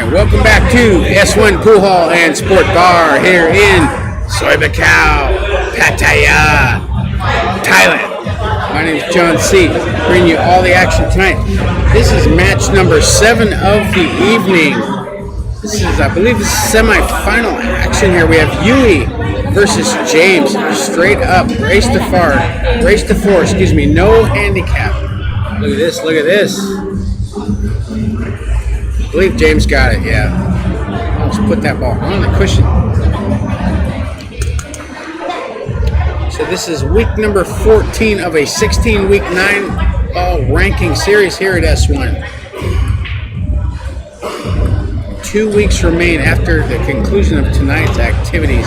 Alright, welcome back to S1 Pool Hall and Sport Bar here in Soi Buakhao, Pattaya, Thailand. My name is John C. Bringing you all the action tonight. This is match number 7 of the evening. This is, I believe, the semi-final action here. We have Yui versus James. Straight up, race to 4, no handicap. Look at this, look at this. I believe James got it, yeah. Let's put that ball on the cushion. So this is week number 14 of a 16-week 9-ball ranking series here at S1. 2 weeks remain after the conclusion of tonight's activities.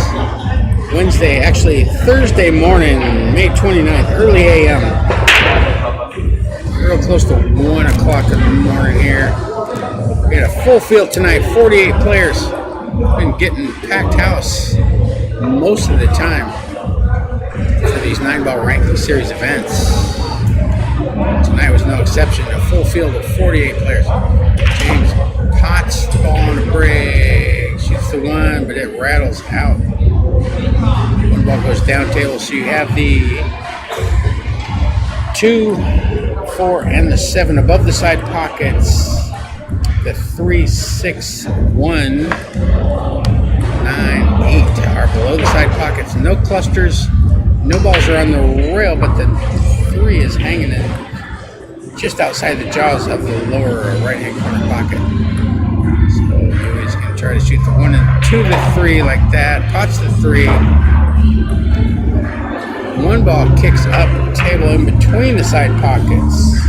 Wednesday, actually Thursday morning, May 29th, early a.m. Real close to 1 o'clock in the morning here. We had a full field tonight, 48 players. Been getting packed house most of the time for these 9-ball ranking series events. Tonight was no exception, a full field of 48 players. James pots the ball on the break, shoots the one, but it rattles out. One ball goes down table, so you have the 2, 4, and the 7 above the side pockets. The 3, 6, 1, 9, 8 are below the side pockets. No clusters, no balls are on the rail, but the 3 is hanging in just outside the jaws of the lower right-hand corner pocket. So he's going to try to shoot the 1 and 2 to the 3 like that. Pots the 3. One ball kicks up the table in between the side pockets.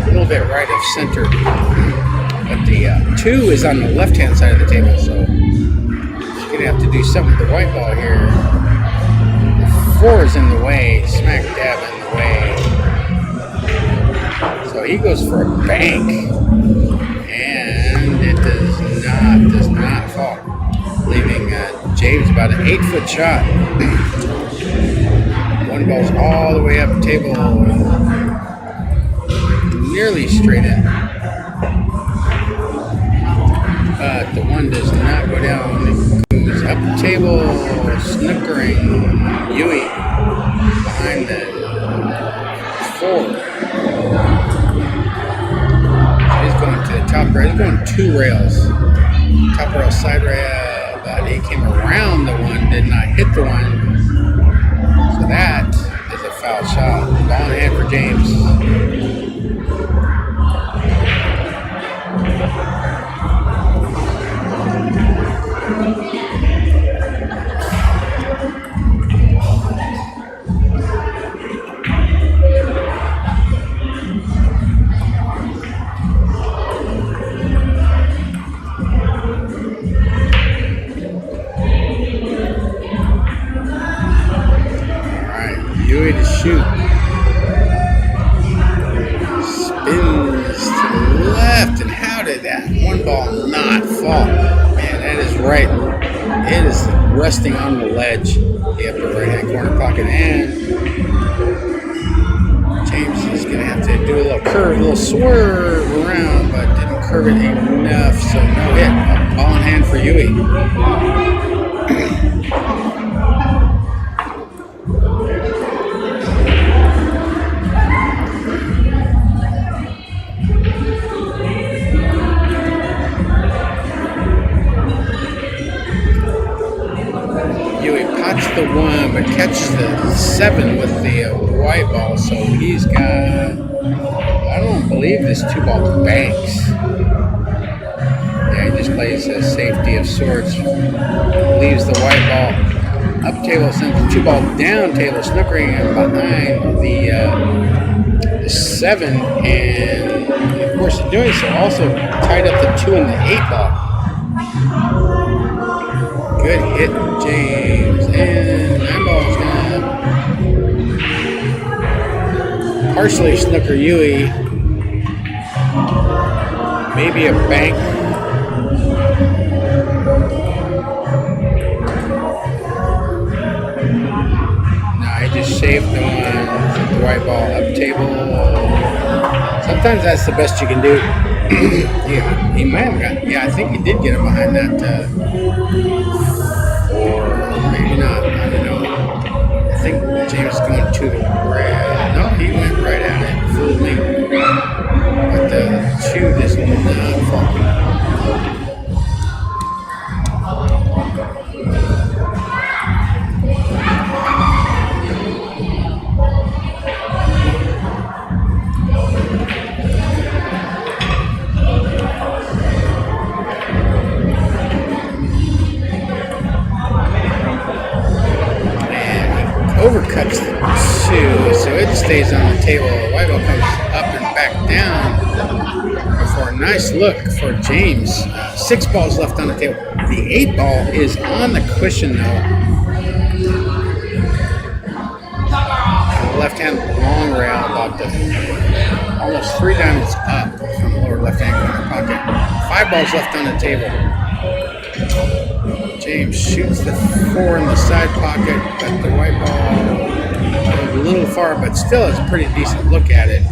A little bit right of center. But the 2 is on the left-hand side of the table, so he's going to have to do something with the white ball here. The 4 is in the way, smack dab in the way. So he goes for a bank, and it does not fall, leaving James about an 8-foot shot. One ball's all the way up table, nearly straight in. But the 1 does not go down. It goes up the table, snookering Yui behind the 4. So he's going to the top rail. He's going 2 rails. Top rail, side rail, but he came around the 1, did not hit the 1. So that is a foul shot. Ball in hand for James. Yui to shoot. Spins to the left, and how did that 1 ball not fall? Man, that is right. It is resting on the ledge, the upper right-hand corner pocket, and James is going to have to do a little curve, a little swerve around, but didn't curve it enough, so no hit. Ball in hand for Yui. The 1, but catches the 7 with the white ball, so he's got, I don't believe this 2-ball banks. Yeah, he just plays a safety of sorts, leaves the white ball up table, sends the 2-ball down table, snookering him behind the 7, and of course in doing so also tied up the 2 and the 8-ball. Good hit, James, and 9-ball's gonna partially snooker Yui. Maybe a bank. No, he just saved the 1, the white ball up table. Sometimes that's the best you can do. Yeah, he might have got. Yeah, I think he did get him behind that. Or maybe not. I don't know. I think James is going to the red. No, he went right at it. Fooled me. But the shoe does not fall. Overcuts the two, so it stays on the table. White ball comes up and back down for a nice look for James. 6 balls left on the table. The 8 ball is on the cushion though. Left hand long rail, about almost 3 diamonds up from the lower left hand corner pocket. 5 balls left on the table. James shoots the 4 in the side pocket, but the white ball a little far, but still it's a pretty decent look at it.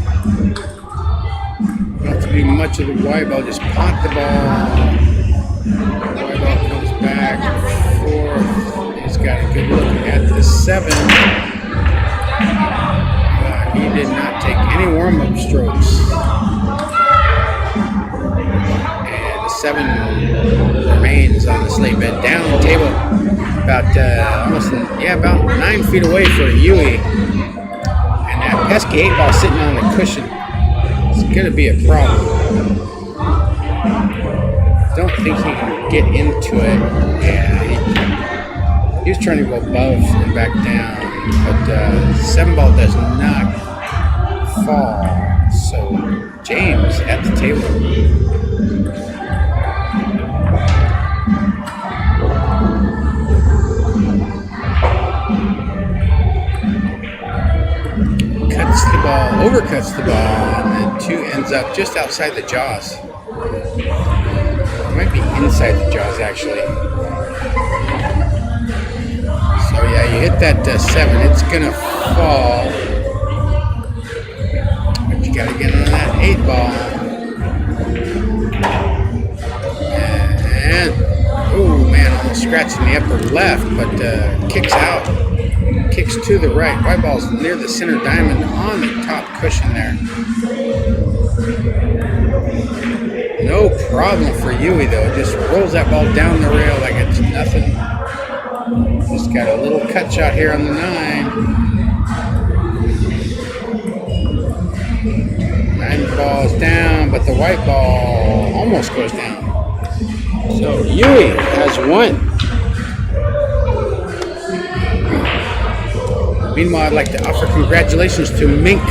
Not to be much of the white ball, just pot the ball. The white ball comes back, 4th. He's got a good look at the 7. But he did not take any warm-up strokes. And the 7 remains on the slate bed, down the table, about about 9 feet away for Yui, and that pesky 8 ball sitting on the cushion. It's gonna be a problem. Don't think he can get into it. Yeah, he was trying to go above and back down, but 7 ball does not fall. So James at the table. Overcuts the ball, and then 2 ends up just outside the jaws. It might be inside the jaws, actually. So yeah, you hit that 7, it's gonna fall. But you gotta get on that 8 ball. And, oh man, almost scratching the upper left, but kicks out. Kicks to the right. White ball's near the center diamond on the top cushion there. No problem for Yui though. Just rolls that ball down the rail like it's nothing. Just got a little cut shot here on the 9. 9 balls down, but the white ball almost goes down. So Yui has won. Meanwhile, I'd like to offer congratulations to Mink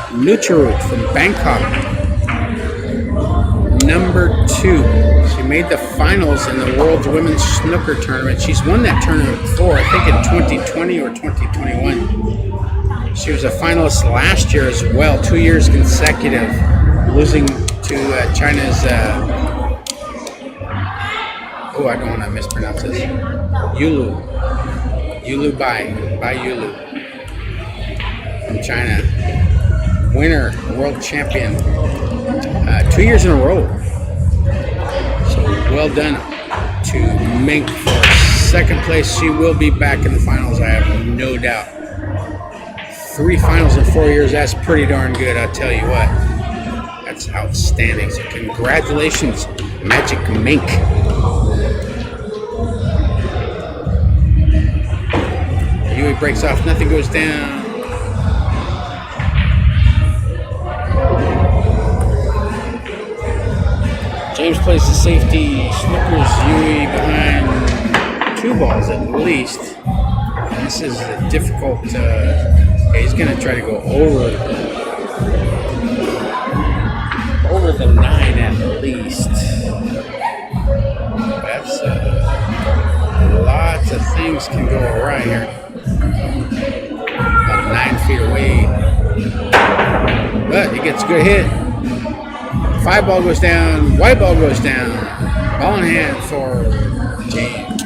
Nucharut from Bangkok. Number 2. She made the finals in the World Women's Snooker Tournament. She's won that tournament before, I think in 2020 or 2021. She was a finalist last year as well, 2 years consecutive, losing to China's, I don't want to mispronounce this, Yulu Bai Yulu. From China, winner, world champion, 2 years in a row. So well done to Mink for 2nd place. She will be back in the finals, I have no doubt. 3 finals in 4 years, that's pretty darn good, I'll tell you what. That's outstanding. So congratulations, Magic Mink. Yui breaks off, nothing goes down. James plays the safety, snookers Yui behind 2 balls at least. And this is a difficult, he's going to try to go over the 9 at least. That's, lots of things can go awry here. About 9 feet away. But he gets a good hit. 5 ball goes down, white ball goes down. Ball in hand for James.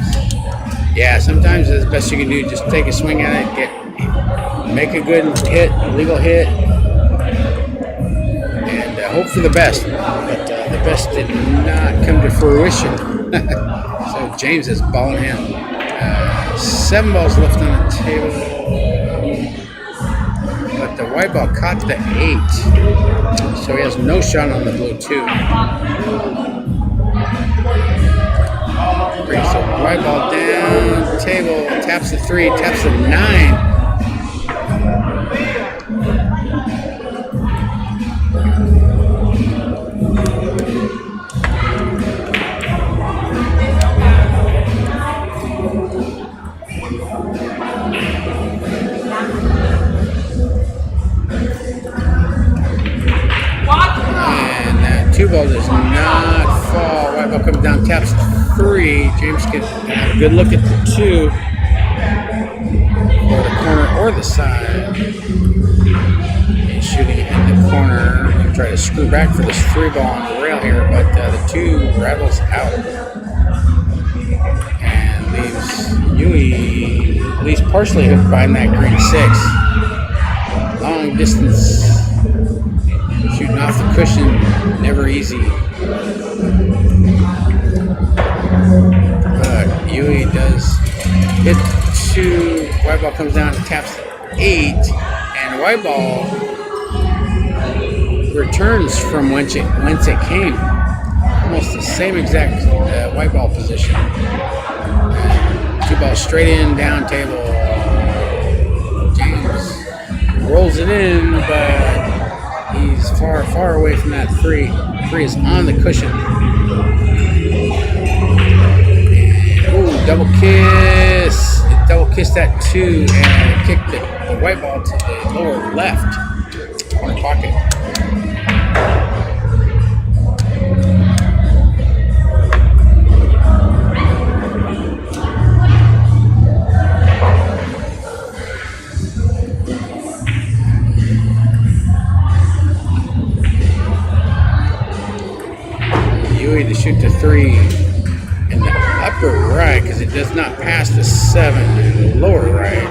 Yeah, sometimes the best you can do, just take a swing at it, make a good hit, a legal hit, and hope for the best. But the best did not come to fruition. So James is balling in. 7 balls left on the table. But the white ball caught the 8. So he has no shot on the blue 2. Brings the white ball down the table, taps the 3, taps the 9. And that 2 ball does not fall. White ball comes down, taps 3. James can have a good look at the 2 or the corner or the side. He's shooting in the corner. He'll try to screw back for this 3 ball on the rail here, but the 2 rattles out and leaves Yui at least partially hooked behind that green 6. Long distance shooting off the cushion, never easy. But Yui does hit 2. White ball comes down and taps 8, and white ball returns from whence it came. Almost the same exact white ball position. 2 balls straight in, down table. James rolls it in, but he's far away from that 3. 3 is on the cushion. Ooh, double kiss. It double kissed that 2 and kicked the white ball to the lower left corner pocket. Yui to shoot the 3 in the upper right because it does not pass the 7 in the lower right.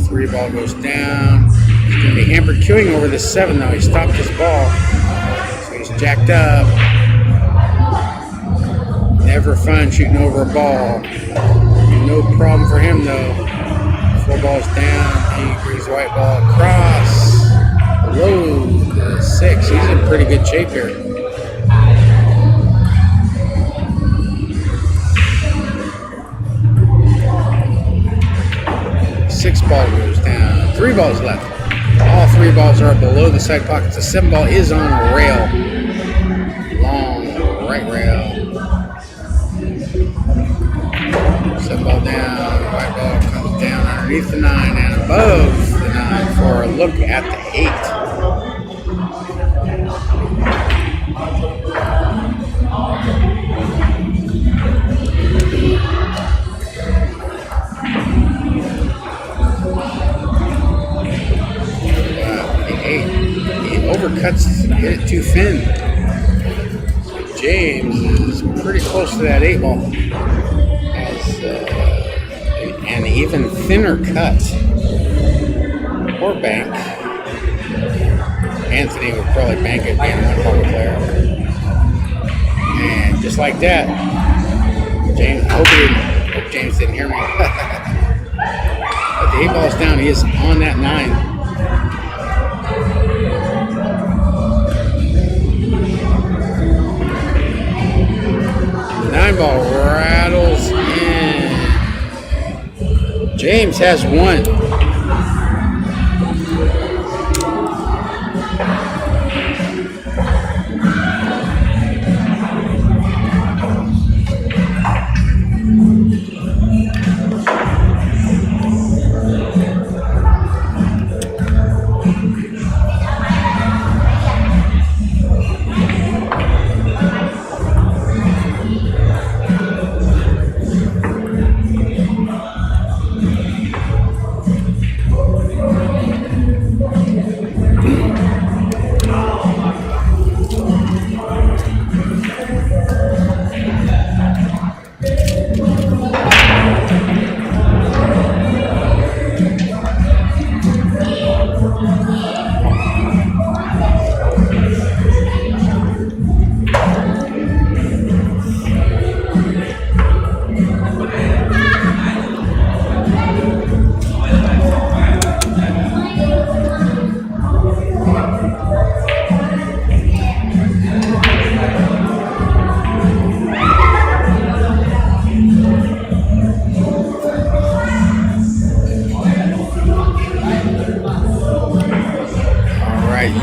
3 ball goes down. He's going to be hampered queuing over the 7 though. He stopped his ball. So he's jacked up. Never fun shooting over a ball. No problem for him though. 4 balls down. He brings the white ball across. Below the 6. He's in pretty good shape here. 6 ball goes down. 3 balls left. All 3 balls are below the side pockets. The 7 ball is on a rail. Long right rail. 7 ball down. White ball comes down underneath the 9 and above the 9 for a look at the 8. Overcuts, hit it too thin. James is pretty close to that 8 ball. Has an even thinner cut. Or bank. Anthony would probably bank it being a 1 ball player. And just like that, James, I hope James didn't hear me. But the 8 ball's down, he is on that 9. 9 ball rattles in. James has 1.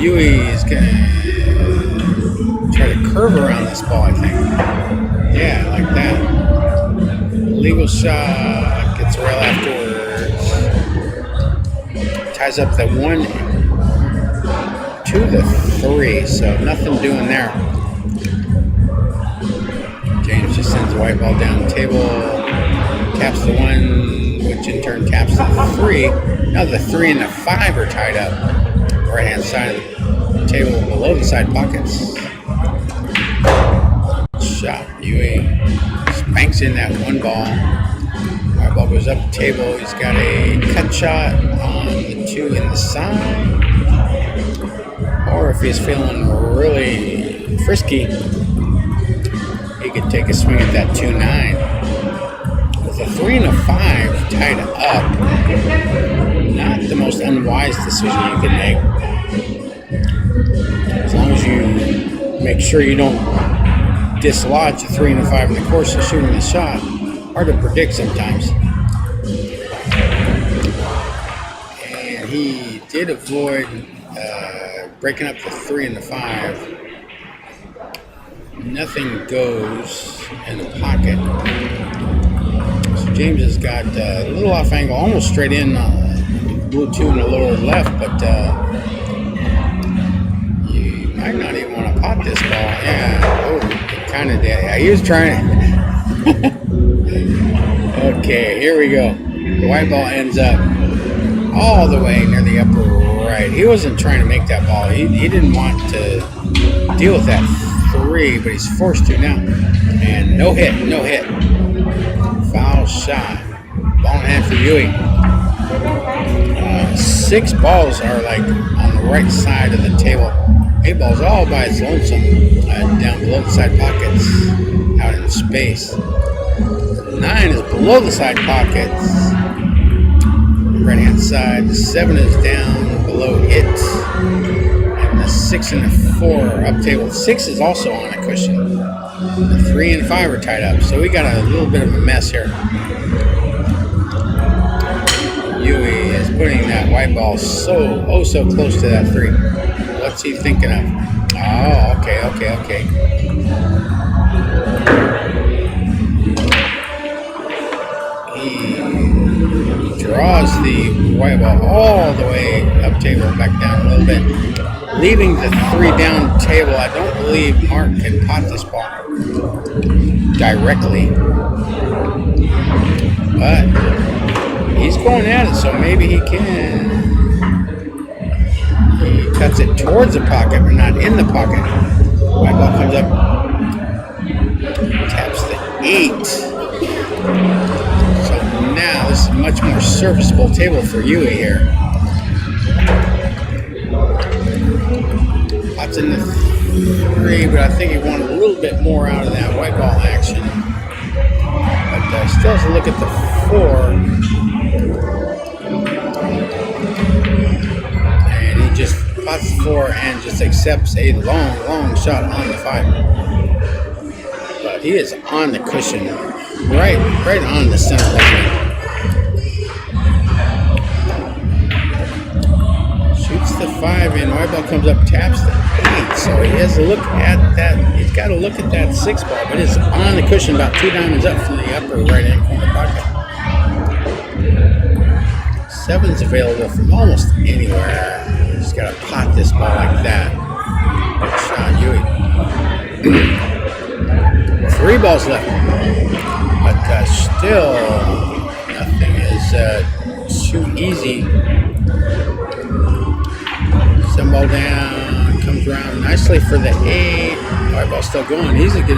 Yui is going to try to curve around this ball, I think. Yeah, like that. Legal shot. Gets a rail afterwards. Ties up the 1 to the 3, so nothing doing there. James just sends the white ball down the table. Taps the 1, which in turn taps the 3. Now the 3 and the 5 are tied up. Right hand side of the table below the side pockets. Shot. Yui spanks in that 1 ball. White ball goes up the table. He's got a cut shot on the 2 in the side. Or if he's feeling really frisky, he could take a swing at that 2-9. With a 3 and a 5 tied up, not the most unwise decision you can make. As long as you make sure you don't dislodge a 3 and a 5 in the course of shooting the shot. Hard to predict sometimes. And he did avoid breaking up the 3 and the 5. Nothing goes in the pocket. So James has got a little off angle, almost straight in, blue 2 in the lower left, but you might not even want to pot this ball. Yeah, oh, kind of did. Yeah, he was trying. Okay, here we go. The white ball ends up all the way near the upper right. He wasn't trying to make that ball. He didn't want to deal with that 3, but he's forced to now. And no hit. Foul shot. Ball in hand for Yui. 6 balls are like on the right side of the table. 8 balls all by its lonesome down below the side pockets, out in space. 9 is below the side pockets, right hand side. The 7 is down below it. And the 6 and the 4 are up table. 6 is also on a cushion. The 3 and 5 are tied up. So we got a little bit of a mess here. Yui is putting that white ball so close to that 3. What's he thinking of? Oh, okay. He draws the white ball all the way up table and back down a little bit, leaving the 3 down table. I don't believe Mark can pot this ball directly, but he's going at it, so maybe he can. He cuts it towards the pocket, but not in the pocket. White ball comes up, taps the 8. So now this is a much more serviceable table for Yui here. Pots in the 3, but I think he wanted a little bit more out of that white ball action. But still has to look at the 4. And he just pots the 4 and just accepts a long shot on the 5. But he is on the cushion, right on the center line. Shoots the 5 in, white ball comes up, taps the 8. So he has to look at that. He's got to look at that 6 ball, but it's on the cushion, about 2 diamonds up from the upper right hand corner pocket. 7's available from almost anywhere. Just got to pot this ball like that. Good shot, Yui. 3 balls left, but still nothing is too easy. 7 ball down, comes around nicely for the 8. White ball still going. He's going to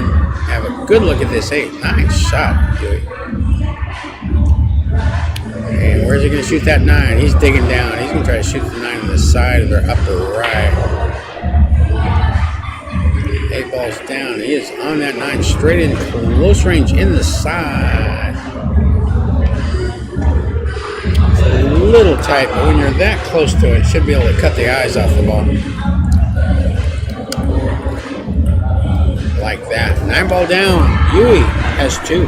have a good look at this 8. Nice shot, Yui. And where's he going to shoot that 9? He's digging down. He's going to try to shoot the 9 on the side of their upper right. 8 balls down. He is on that 9 straight in close range in the side. It's a little tight, but when you're that close to it, you should be able to cut the eyes off the ball. Like that. 9 ball down. Yui has 2.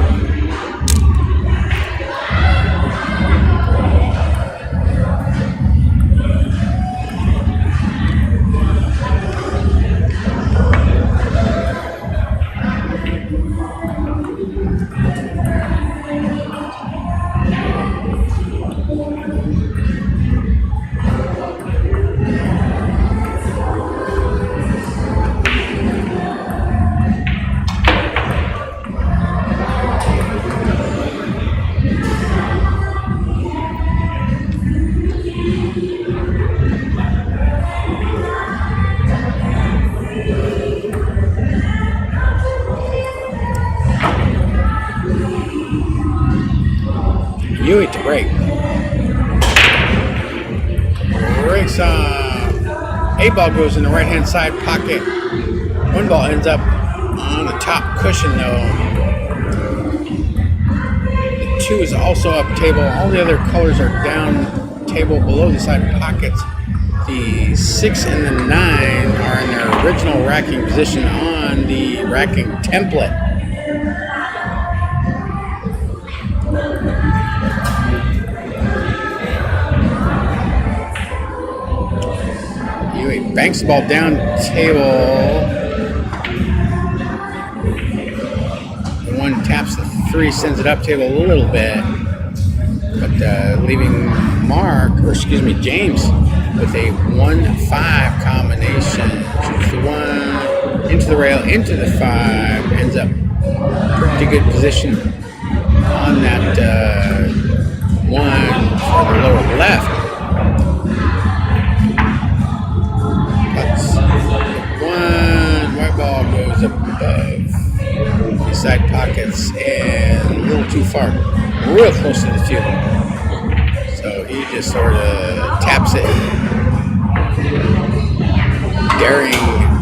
Yui to break. Breaks off. A ball goes in the right-hand side pocket. One ball ends up on the top cushion, though. The 2 is also up table. All the other colors are down table below the side pockets. The 6 and the 9 are in their original racking position on the racking template. Yui banks the ball down table. The 1 taps the 3, sends it up table a little bit, but leaving James with a 1-5 combination. Shoots the 1 into the rail, into the 5, ends up pretty good position on that 1 for the lower left. That's 1, white ball goes above the side pockets and a little too far, real close to the 2. So he just sort of taps it,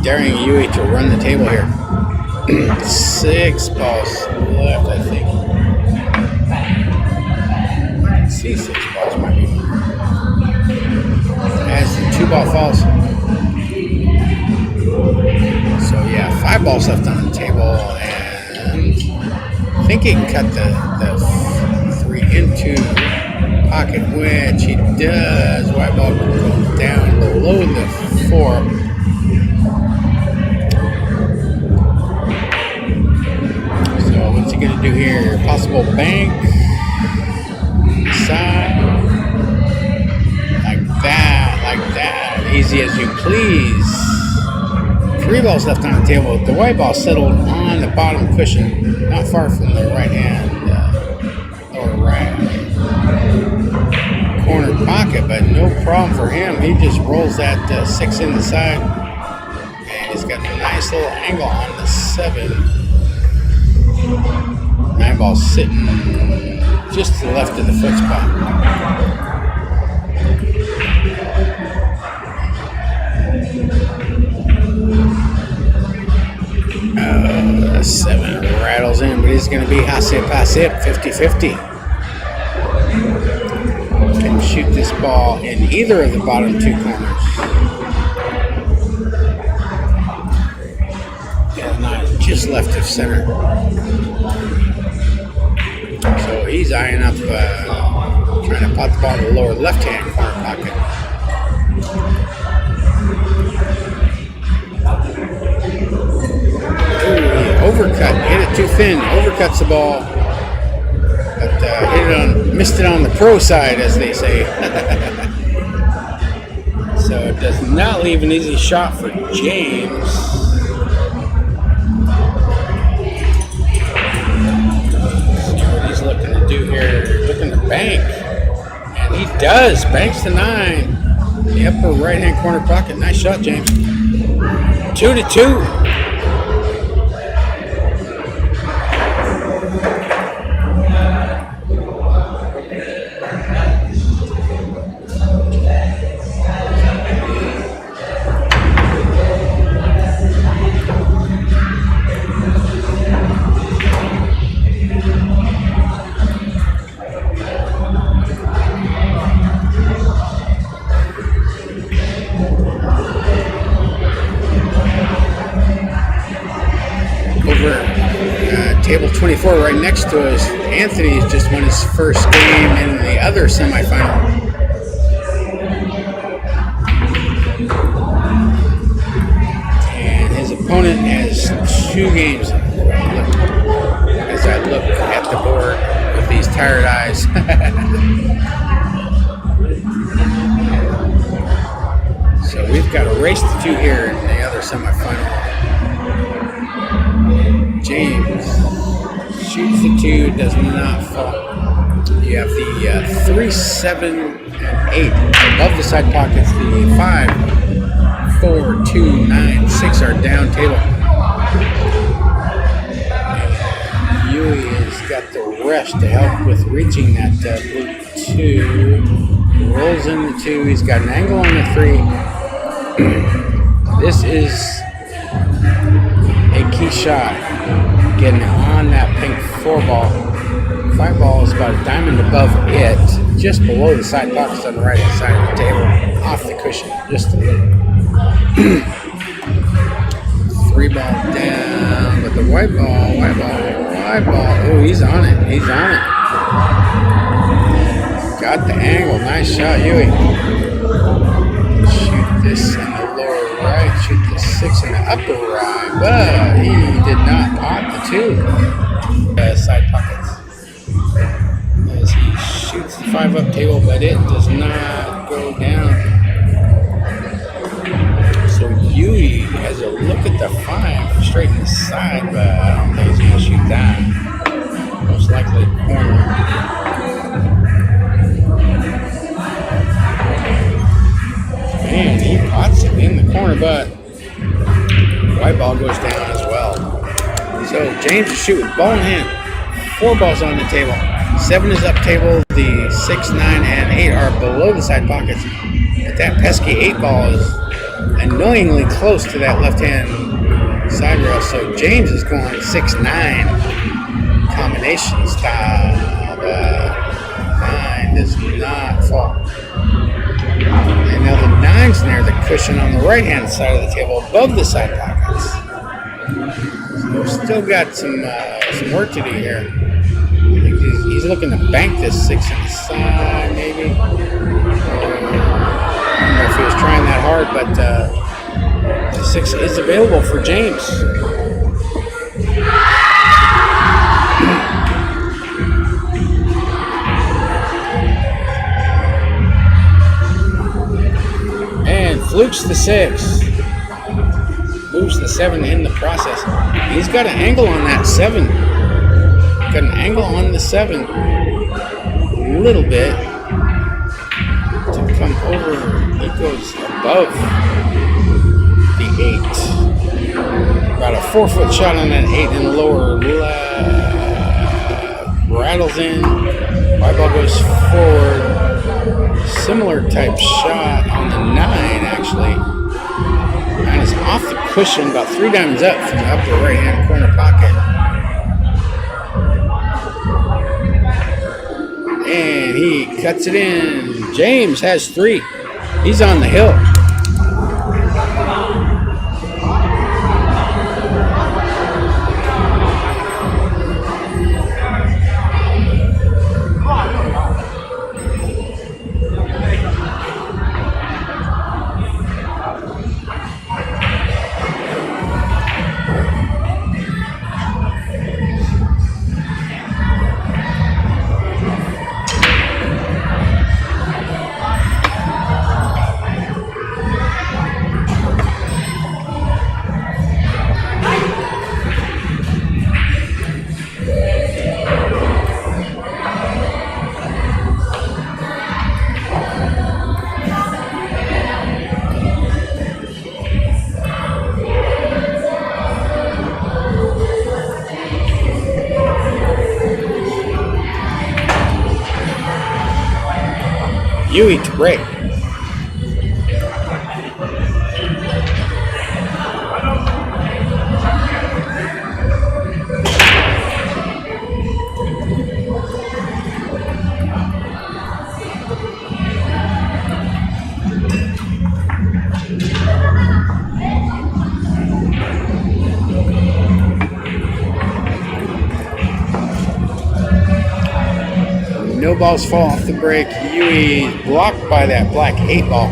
daring Yui to run the table here. 6 balls left, I think. I can see 6 balls might be. As the 2 ball falls. So yeah, 5 balls left on the table, and I think he can cut the 3 into pocket, which he does. White ball goes down below the 4. So what's he gonna do here? Possible bank side, like that, easy as you please. 3 balls left on the table. The white ball settled on the bottom cushion, not far from the right hand lower right corner pocket, but no problem for him. He just rolls that 6 in the side, and he's got a nice little angle on the 7. 9 ball sitting just to the left of the foot spot. 7 rattles in, but he's going to be hasip, 50-50. Can shoot this ball in either of the bottom 2 corners. And 9 just left of center. So he's eyeing up, trying to pot the ball in the lower left-hand corner pocket. Overcut, hit it too thin, overcuts the ball, but missed it on the pro side, as they say. So it does not leave an easy shot for James. See what he's looking to do here, looking to bank, and he does, banks the 9, the upper right-hand corner pocket. Nice shot, James. 2-2. Table 24 right next to us, Anthony's just won his first game in the other semifinal. And his opponent has 2 games. As I look at the board with these tired eyes. So we've got a race to 2 here in the other semifinal. James shoots the 2, does not fall. You have the 3, 7, and 8 above the side pockets. The 5, 4, 2, 9, 6 are down table. And Yui is He's got the rest to help with reaching that blue 2. Rolls in the 2. He's got an angle on the 3. This is a key shot. Getting on that pink 4 ball. 5 ball is about a diamond above it, just below the side pockets on the right hand side of the table, off the cushion, just a little. 3 ball down, but the white ball. Oh, he's on it. Got the angle. Nice shot, Yui. Shoot this in the lower right. Shoot the 6 in the upper right. But he did not pot the 2 side pockets. As he shoots the 5 up table, but it does not go down. So Yui has a look at the 5 straight in the side, but I don't think he's going to shoot that. Most likely corner. And he pots it in the corner, but white ball goes down as well. So James is shooting ball in hand. 4 balls on the table. 7 is up table. The 6, 9, and 8 are below the side pockets. But that pesky 8 ball is annoyingly close to that left-hand side rail. So James is going 6, 9 combination style. 9 does not fall. And now the 9's near the cushion on the right-hand side of the table, above the side pockets. So we've still got some work to do here. I think he's looking to bank this 6 in the side, maybe. I don't know if he was trying that hard, but the 6 is available for James. And flukes the 6. Moves the 7 in the process. He's got an angle on that 7. Got an angle on the 7. A little bit. To come over, he goes above the 8. About a 4-foot shot on that 8 in the lower left. Rattles in. White ball goes forward. Similar type shot on the 9, actually. 9 is off the cushion, about 3 diamonds up from the upper right-hand corner pocket. And he cuts it in. James has 3. He's on the hill. Yui to break. No balls fall off the break. Yui blocked by that black 8 ball.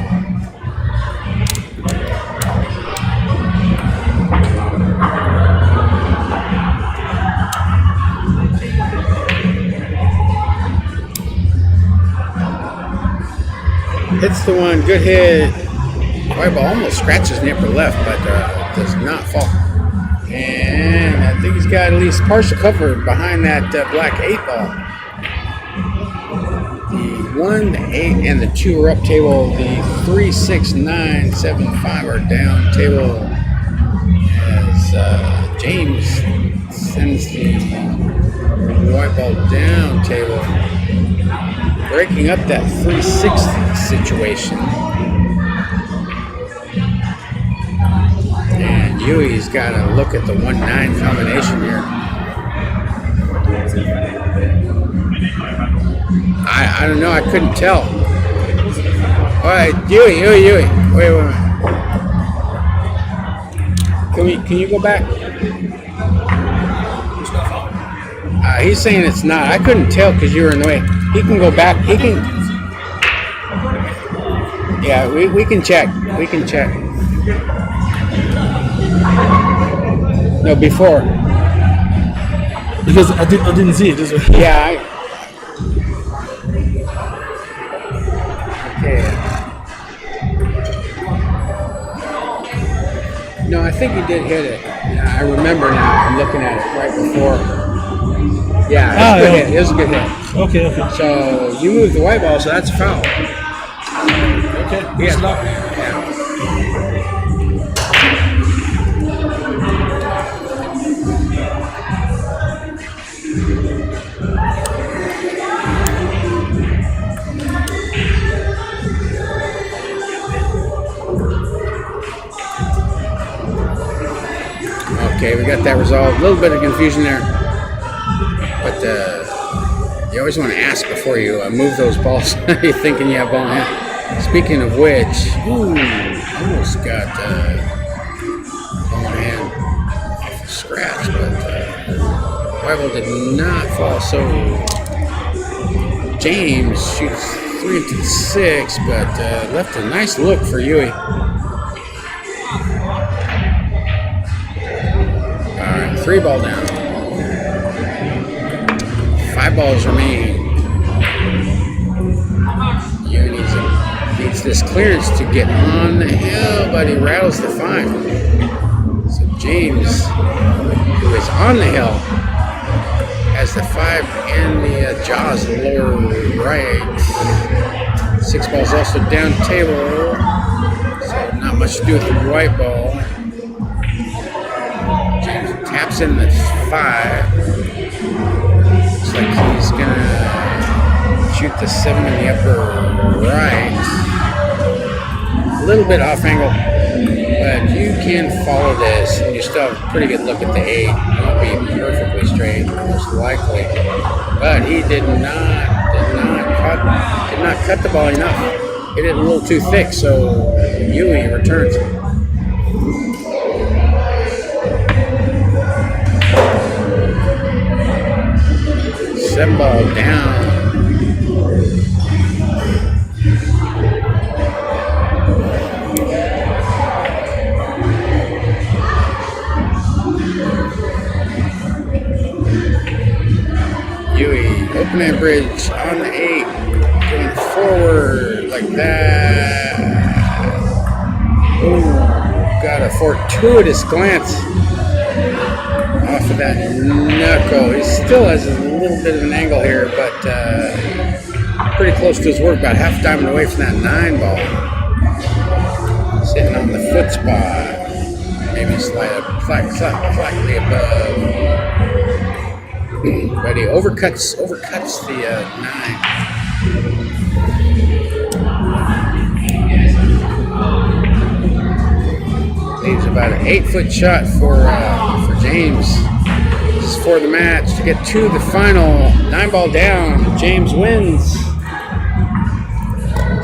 Hits the one, good hit. White ball almost scratches the upper left, but does not fall. And I think he's got at least partial cover behind that black 8 ball. 1, the 8, and the 2 are up table. The 3, 6, 9, 7, 5 are down table. As James sends the the white ball down table, breaking up that 360 situation. And Yui's got to look at the 1-9 combination here. I don't know. I couldn't tell. All right, Yui. Wait. Can you go back? He's saying it's not. I couldn't tell because you were in the way. He can go back. He can. Yeah, we can check. We can check. No, before. Because I didn't see it. Yeah. Okay. No, I think he did hit it. I remember now. I'm looking at it right before. Yeah, it was a good hit. It was a good hit. Okay. So you moved the white ball, so that's a foul. Okay. Yeah. Okay, we got that resolved. A little bit of confusion there. But you always want to ask before you move those balls. You're thinking you have ball in hand. Speaking of which, almost got ball in hand off the scratch, but white ball did not fall. So James shoots 3 into 6, but left a nice look for Yui. All right, 3 ball down. 5 balls remain. Yui needs this clearance to get on the hill, but he rattles the 5. So James, who is on the hill, has the 5 in the jaws, the lower right. 6 balls also down table, so not much to do with the white ball. James taps in the 5. Looks like he's gonna shoot the 7 in the upper right. A little bit off angle, but you can follow this and you still have a pretty good look at the 8. It'll be perfectly straight, most likely. But he did not cut the ball enough. Hit it a little too thick, so Yui returns. Seven ball down. Yui, opening bridge on the 8, going forward like that. Ooh, got a fortuitous glance off of that knuckle. He still has a little bit of an angle here, but pretty close to his work, about half a diamond away from that 9 ball. Sitting on the foot spot. Maybe slightly above. But he overcuts the 9. Leaves about an 8-foot shot for James. This is for the match to get to the final. 9 ball down. James wins.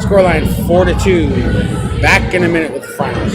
Scoreline 4-2. Back in a minute with the finals.